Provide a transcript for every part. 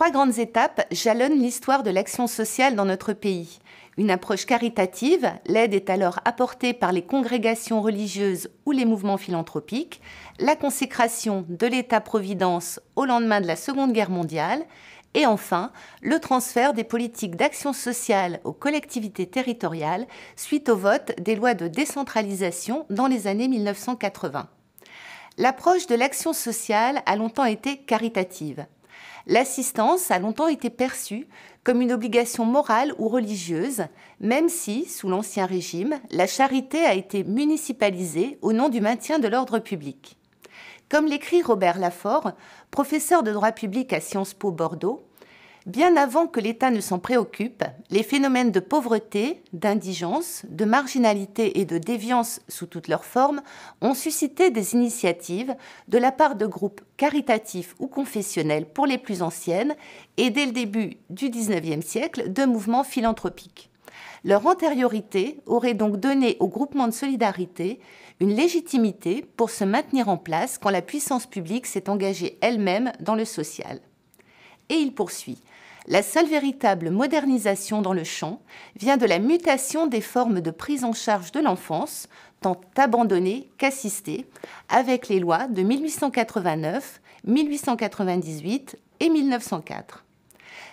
Trois grandes étapes jalonnent l'histoire de l'action sociale dans notre pays. Une approche caritative, l'aide est alors apportée par les congrégations religieuses ou les mouvements philanthropiques, la consécration de l'État-providence au lendemain de la Seconde Guerre mondiale, et enfin, le transfert des politiques d'action sociale aux collectivités territoriales suite au vote des lois de décentralisation dans les années 1980. L'approche de l'action sociale a longtemps été caritative. L'assistance a longtemps été perçue comme une obligation morale ou religieuse, même si, sous l'Ancien Régime, la charité a été municipalisée au nom du maintien de l'ordre public. Comme l'écrit Robert Laffort, professeur de droit public à Sciences Po Bordeaux, bien avant que l'État ne s'en préoccupe, les phénomènes de pauvreté, d'indigence, de marginalité et de déviance sous toutes leurs formes ont suscité des initiatives de la part de groupes caritatifs ou confessionnels pour les plus anciennes et dès le début du XIXe siècle de mouvements philanthropiques. Leur antériorité aurait donc donné au groupement de solidarité une légitimité pour se maintenir en place quand la puissance publique s'est engagée elle-même dans le social. Et il poursuit. La seule véritable modernisation dans le champ vient de la mutation des formes de prise en charge de l'enfance, tant abandonnée qu'assistée, avec les lois de 1889, 1898 et 1904.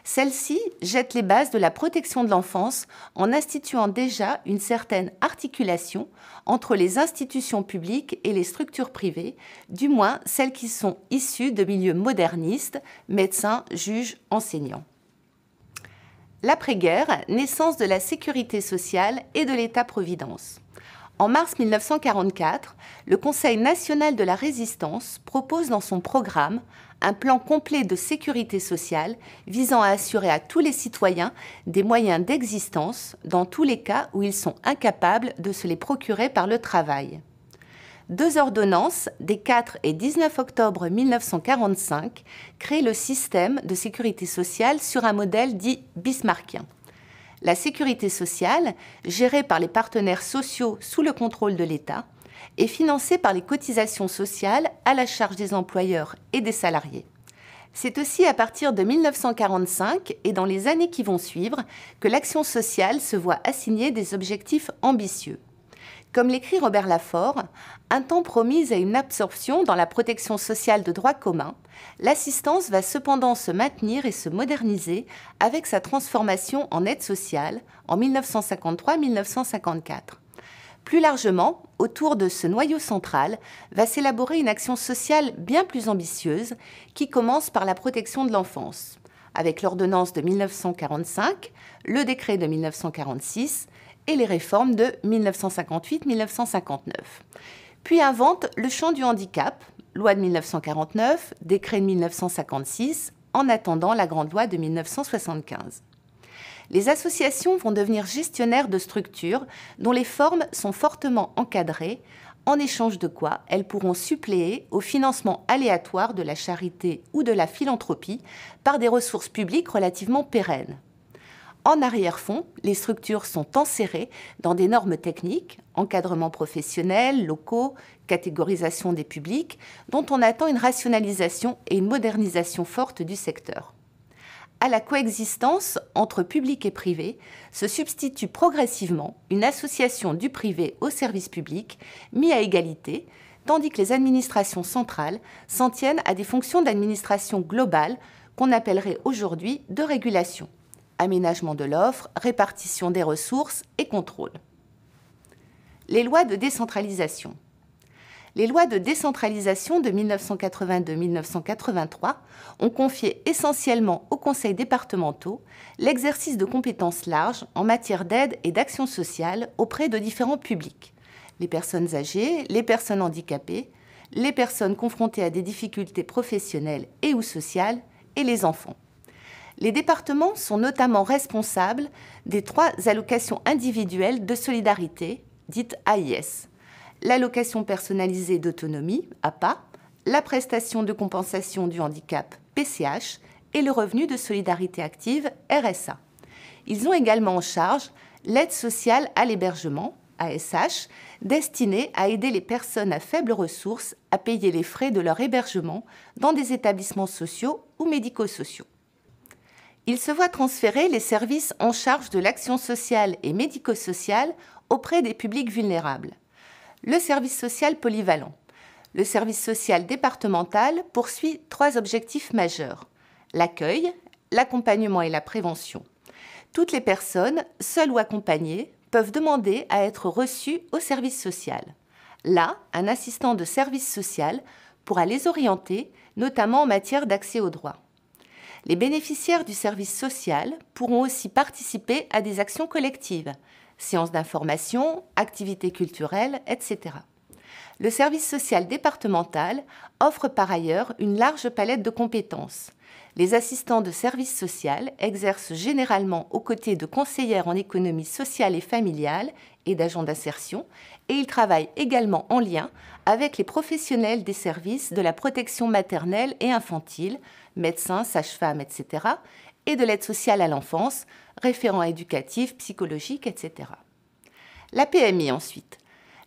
Celle-ci jette les bases de la protection de l'enfance en instituant déjà une certaine articulation entre les institutions publiques et les structures privées, du moins celles qui sont issues de milieux modernistes, médecins, juges, enseignants. L'après-guerre, naissance de la sécurité sociale et de l'État-providence. En mars 1944, le Conseil national de la résistance propose dans son programme un plan complet de sécurité sociale visant à assurer à tous les citoyens des moyens d'existence dans tous les cas où ils sont incapables de se les procurer par le travail. Deux ordonnances, des 4 et 19 octobre 1945, créent le système de sécurité sociale sur un modèle dit bismarckien. La sécurité sociale, gérée par les partenaires sociaux sous le contrôle de l'État, est financée par les cotisations sociales à la charge des employeurs et des salariés. C'est aussi à partir de 1945 et dans les années qui vont suivre que l'action sociale se voit assigner des objectifs ambitieux. Comme l'écrit Robert Laffort, un temps promis à une absorption dans la protection sociale de droit commun, l'assistance va cependant se maintenir et se moderniser avec sa transformation en aide sociale en 1953-1954. Plus largement, autour de ce noyau central, va s'élaborer une action sociale bien plus ambitieuse qui commence par la protection de l'enfance, avec l'ordonnance de 1945, le décret de 1946 et les réformes de 1958-1959. Puis invente le champ du handicap, loi de 1949, décret de 1956, en attendant la grande loi de 1975. Les associations vont devenir gestionnaires de structures dont les formes sont fortement encadrées, en échange de quoi elles pourront suppléer au financement aléatoire de la charité ou de la philanthropie par des ressources publiques relativement pérennes. En arrière-fond, les structures sont enserrées dans des normes techniques, encadrement professionnel, locaux, catégorisation des publics, dont on attend une rationalisation et une modernisation forte du secteur. À la coexistence entre public et privé se substitue progressivement une association du privé au service public mis à égalité, tandis que les administrations centrales s'en tiennent à des fonctions d'administration globale qu'on appellerait aujourd'hui de régulation. Aménagement de l'offre, répartition des ressources et contrôle. Les lois de décentralisation. Les lois de décentralisation de 1982-1983 ont confié essentiellement aux conseils départementaux l'exercice de compétences larges en matière d'aide et d'action sociale auprès de différents publics, les personnes âgées, les personnes handicapées, les personnes confrontées à des difficultés professionnelles et ou sociales et les enfants. Les départements sont notamment responsables des 3 allocations individuelles de solidarité, dites AIS, l'allocation personnalisée d'autonomie, APA, la prestation de compensation du handicap, PCH, et le revenu de solidarité active, RSA. Ils ont également en charge l'aide sociale à l'hébergement, ASH, destinée à aider les personnes à faibles ressources à payer les frais de leur hébergement dans des établissements sociaux ou médico-sociaux. Il se voit transférer les services en charge de l'action sociale et médico-sociale auprès des publics vulnérables. Le service social polyvalent. Le service social départemental poursuit 3 objectifs majeurs: l'accueil, l'accompagnement et la prévention. Toutes les personnes, seules ou accompagnées, peuvent demander à être reçues au service social. Là, un assistant de service social pourra les orienter, notamment en matière d'accès aux droits. Les bénéficiaires du service social pourront aussi participer à des actions collectives, séances d'information, activités culturelles, etc. Le service social départemental offre par ailleurs une large palette de compétences. Les assistants de service social exercent généralement aux côtés de conseillères en économie sociale et familiale et d'agents d'insertion, et ils travaillent également en lien avec les professionnels des services de la protection maternelle et infantile, médecins, sages-femmes, etc., et de l'aide sociale à l'enfance, référents éducatifs, psychologiques, etc. La PMI ensuite.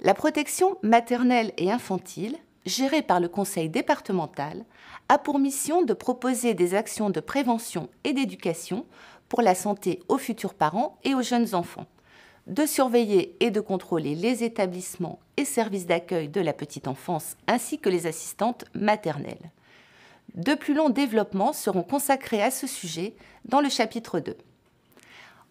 La protection maternelle et infantile, gérée par le conseil départemental, a pour mission de proposer des actions de prévention et d'éducation pour la santé aux futurs parents et aux jeunes enfants, de surveiller et de contrôler les établissements et services d'accueil de la petite enfance ainsi que les assistantes maternelles. De plus longs développements seront consacrés à ce sujet dans le chapitre 2.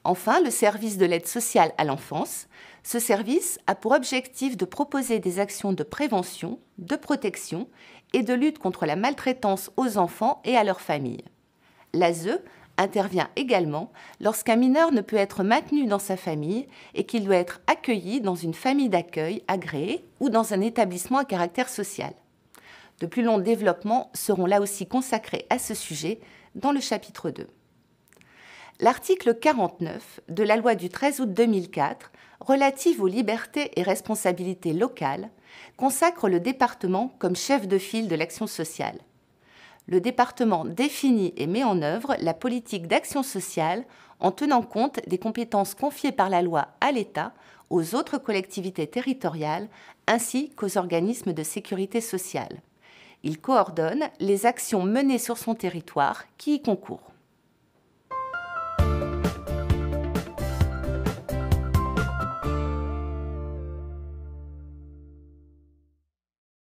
Enfin, le service de l'aide sociale à l'enfance. Ce service a pour objectif de proposer des actions de prévention, de protection et de lutte contre la maltraitance aux enfants et à leurs familles. L'ASE intervient également lorsqu'un mineur ne peut être maintenu dans sa famille et qu'il doit être accueilli dans une famille d'accueil agréée ou dans un établissement à caractère social. De plus longs développements seront là aussi consacrés à ce sujet dans le chapitre 2. L'article 49 de la loi du 13 août 2004 relative aux libertés et responsabilités locales consacre le département comme chef de file de l'action sociale. Le département définit et met en œuvre la politique d'action sociale en tenant compte des compétences confiées par la loi à l'État, aux autres collectivités territoriales ainsi qu'aux organismes de sécurité sociale. Il coordonne les actions menées sur son territoire qui y concourent.